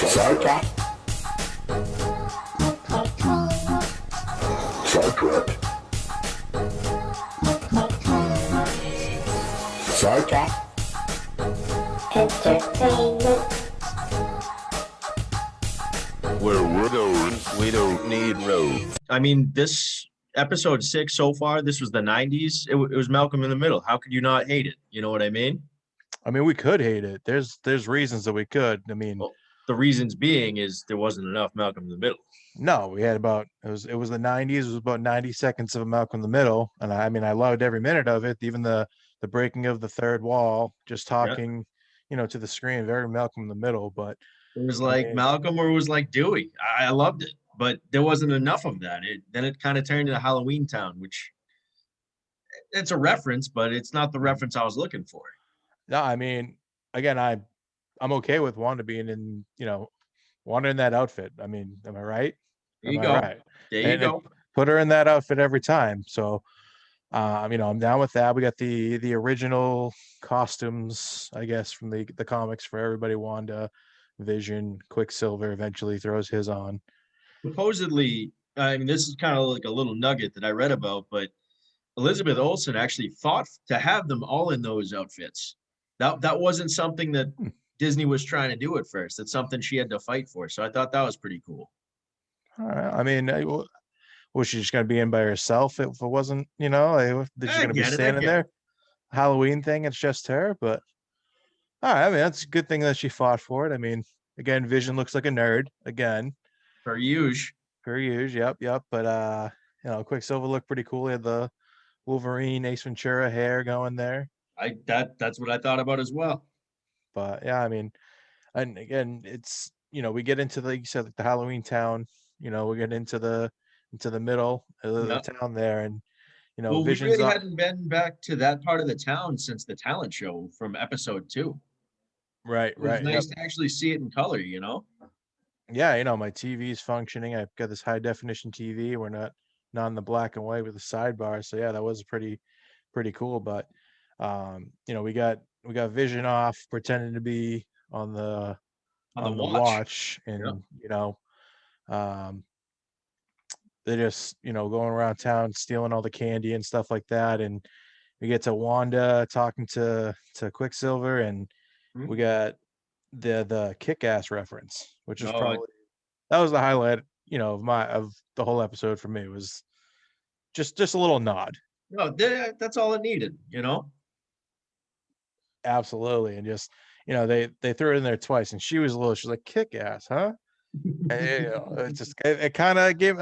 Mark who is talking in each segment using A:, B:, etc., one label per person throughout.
A: Sidetrack. Sidetrack. Sidetrack. Entertainment.
B: We're widows. We don't need roads.
C: I mean, this episode 6 so far, this was the 90s. It was Malcolm in the Middle. How could you not hate it? You know what I mean?
D: I mean, we could hate it. There's reasons that we could. I mean,
C: Well, the reasons being is there wasn't enough Malcolm in the Middle.
D: no, we had about it was the 90s. It was about 90 seconds of a Malcolm in the Middle, and I mean, I loved every minute of it. Even the breaking of the third wall, just talking, to the screen, very Malcolm in the Middle. But
C: It was
D: I
C: like
D: mean,
C: Malcolm or it was like Dewey. I loved it, but there wasn't enough of that. Then it kind of turned into Halloween Town, which it's a reference, but it's not the reference I was looking for.
D: no, I mean, again, I'm okay with Wanda being in, Wanda in that outfit. I mean, am I right?
C: There you
D: Am I
C: go.
D: right?
C: There you
D: And
C: go.
D: put her in that outfit every time. So, I'm down with that. We got the original costumes, I guess, from the comics for everybody. Wanda, Vision, Quicksilver eventually throws his on.
C: Supposedly, I mean, this is kind of like a little nugget that I read about, but Elizabeth Olsen actually fought to have them all in those outfits. That wasn't something that Disney was trying to do at first. It's something she had to fight for. So I thought that was pretty cool.
D: All right. I mean, was she just going to be in by herself if it wasn't, is she going to be standing there? Halloween thing, it's just her. But all right, I mean, that's a good thing that she fought for it. I mean, again, Vision looks like a nerd again.
C: Per usual.
D: Yep. But Quicksilver looked pretty cool. He had the Wolverine, Ace Ventura hair going there.
C: That's what I thought about as well.
D: But yeah, I mean, and again, it's we get into like you said, like the Halloween Town. We get into the middle of the town there, and
C: Well, we
D: Vision's
C: really hadn't been back to that part of the town since the talent show from episode 2.
D: Right.
C: It was nice to actually see it in color,
D: Yeah, my TV's functioning. I've got this high definition TV. We're not in the black and white with the sidebar. So yeah, that was pretty cool. But we got Vision off pretending to be on the watch, and they're just going around town stealing all the candy and stuff like that. And we get to Wanda talking to Quicksilver, and we got the Kick-Ass reference, which is probably that was the highlight of the whole episode for me. It was just a little nod.
C: No, that's all it needed.
D: Absolutely. And just they threw it in there twice, and she's like, Kick-Ass, huh? And, it kind of gave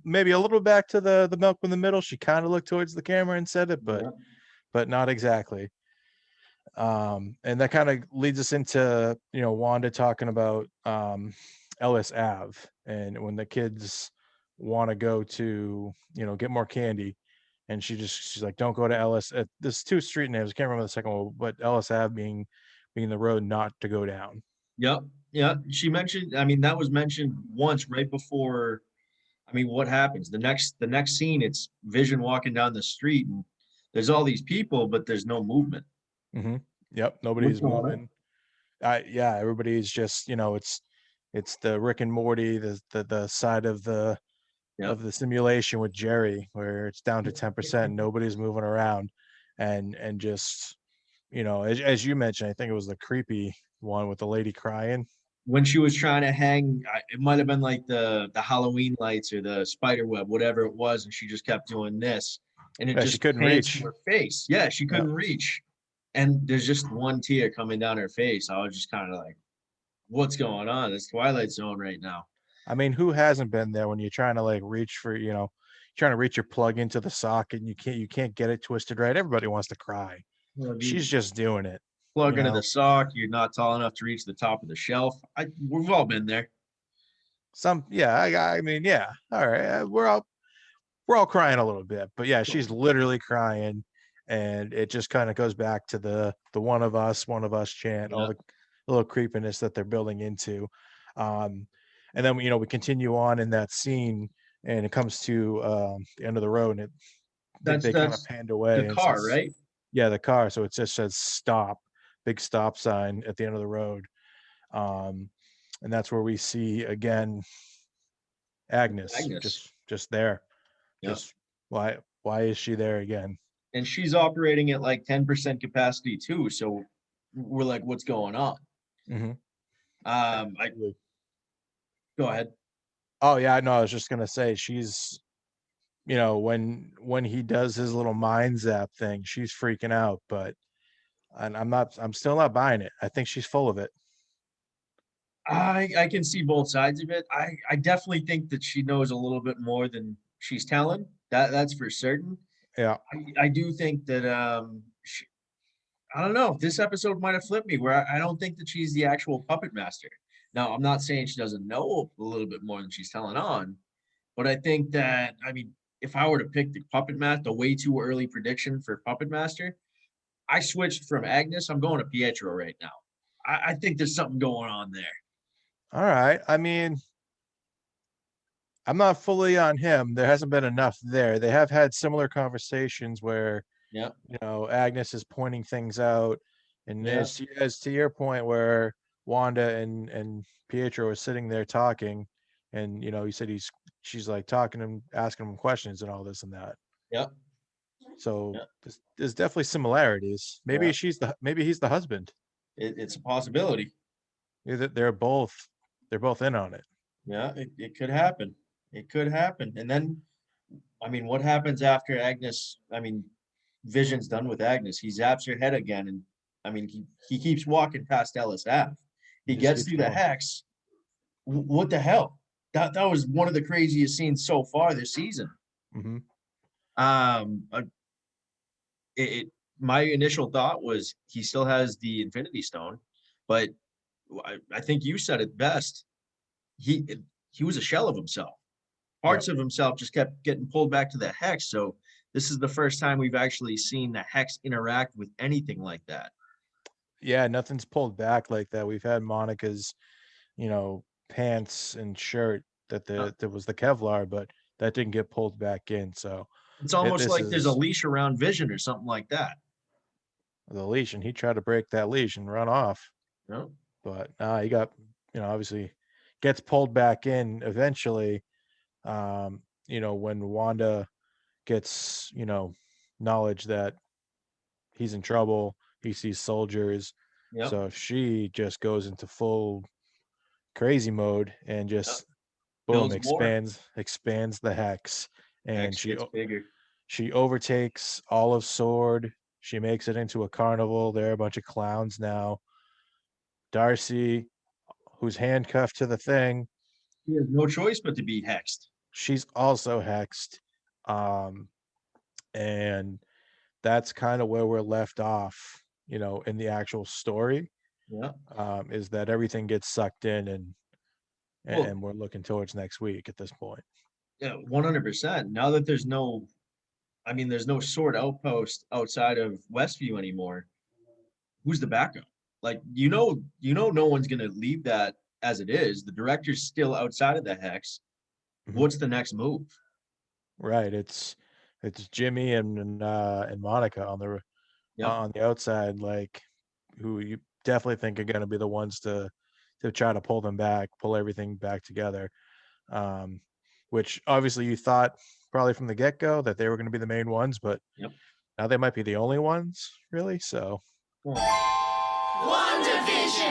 D: maybe a little back to the Malcolm in the Middle. She kind of looked towards the camera and said it, but not exactly. And that kind of leads us into Wanda talking about Ellis Ave, and when the kids want to go to get more candy, and she's like, don't go to Ellis. There's 2 street names, I can't remember the second one, but Ellis Ave being the road not to go down.
C: Yep. Yeah. She mentioned, I mean, that was mentioned once right before. I mean, what happens? The next scene, it's Vision walking down the street, and there's all these people, but there's no movement.
D: Mm-hmm. Yep. Nobody's moving. Yeah, everybody's just, it's the Rick and Morty, the side of the simulation with Jerry, where it's down to 10%, nobody's moving around, and just as you mentioned, I think it was the creepy one with the lady crying
C: when she was trying to hang. It might have been like the Halloween lights or the spider web, whatever it was, and she just kept doing this, and it just
D: she couldn't reach
C: her face. Yeah, she couldn't reach, and there's just one tear coming down her face. I was just kind of like, what's going on? It's Twilight Zone right now.
D: I mean, who hasn't been there when you're trying to like reach for trying to reach your plug into the socket, and you can't get it twisted right? Everybody wants to cry. She's just doing it.
C: Plug into the sock, you're not tall enough to reach the top of the shelf. We've all been there.
D: I mean, yeah. All right, we're all crying a little bit, but yeah, she's literally crying, and it just kind of goes back to the one of us chant, all the little creepiness that they're building into. And then we continue on in that scene, and it comes to the end of the road, and they kind of panned away.
C: The car, right?
D: Yeah, the car. So it just says stop, big stop sign at the end of the road. and that's where we see again Agnes,
C: Agnes.
D: just there.
C: Yeah.
D: Just why is she there again?
C: And she's operating at like 10% capacity too. So we're like, what's going on?
D: Mm-hmm.
C: I go ahead.
D: Oh yeah, no, I was just gonna say she's, when he does his little mind zap thing, she's freaking out, but I'm still not buying it. I think she's full of it.
C: I can see both sides of it. I definitely think that she knows a little bit more than she's telling. That's for certain.
D: Yeah.
C: I do think that I don't know. This episode might have flipped me where I don't think that she's the actual puppet master. Now, I'm not saying she doesn't know a little bit more than she's telling on, but I think that, I mean, if I were to pick the puppet master, the way too early prediction for puppet master, I switched from Agnes. I'm going to Pietro right now. I think there's something going on there.
D: All right. I mean, I'm not fully on him. There hasn't been enough there. They have had similar conversations where,
C: Yeah.
D: Agnes is pointing things out, and
C: Yeah.
D: as to your point where Wanda and Pietro are sitting there talking, and he said she's like talking to him, asking him questions and all this and that.
C: Yep.
D: So
C: Yeah.
D: there's definitely similarities. Maybe
C: Yeah.
D: maybe he's the husband.
C: It's a possibility.
D: They're both in on it.
C: Yeah, it could happen. It could happen. And then, I mean, what happens after Agnes? I mean, Vision's done with Agnes. He zaps her head again, and I mean, he keeps walking past Ellis Ave. He
D: Just
C: gets
D: keeps
C: through the
D: going.
C: hex. What the hell? That was one of the craziest scenes so far this season.
D: Mm-hmm.
C: Uh, my initial thought was he still has the Infinity Stone, but I think you said it best. He was a shell of himself. Parts of himself just kept getting pulled back to the hex. So this is the first time we've actually seen the hex interact with anything like that.
D: Yeah, nothing's pulled back like that. We've had Monica's, pants and shirt that was the Kevlar, but that didn't get pulled back in. So
C: It's almost
D: this
C: like there's a
D: is
C: leash around Vision or something like that.
D: the leash, and he tried to break that leash and run off.
C: No.
D: But he got, obviously gets pulled back in eventually. When Wanda gets, knowledge that he's in trouble, he sees soldiers.
C: Yep.
D: So she just goes into full crazy mode and just boom,
C: Builds more.
D: expands the hex, and
C: Hex gets bigger.
D: she overtakes Olive Sword. She makes it into a carnival. There are a bunch of clowns now. Darcy, who's handcuffed to the thing,
C: He has no choice but to be hexed.
D: she's also hexed. And that's kind of where we're left off, in the actual story.
C: Yeah.
D: Is that everything gets sucked in, and
C: Well,
D: we're looking towards next week at this point.
C: yeah, 100%. Now that there's no sword outpost outside of Westview anymore. Who's the backup? Like, no one's gonna leave that as it is. The director's still outside of the hex.
D: Mhm.
C: What's the next move?
D: Right. It's Jimmy and Monica
C: Yeah.
D: on the outside, like, who you definitely think are going to be the ones to try to pull everything back together. Which obviously you thought probably from the get-go that they were going to be the main ones, but
C: Yep.
D: now they might be the only ones, really. So
C: WandaVision.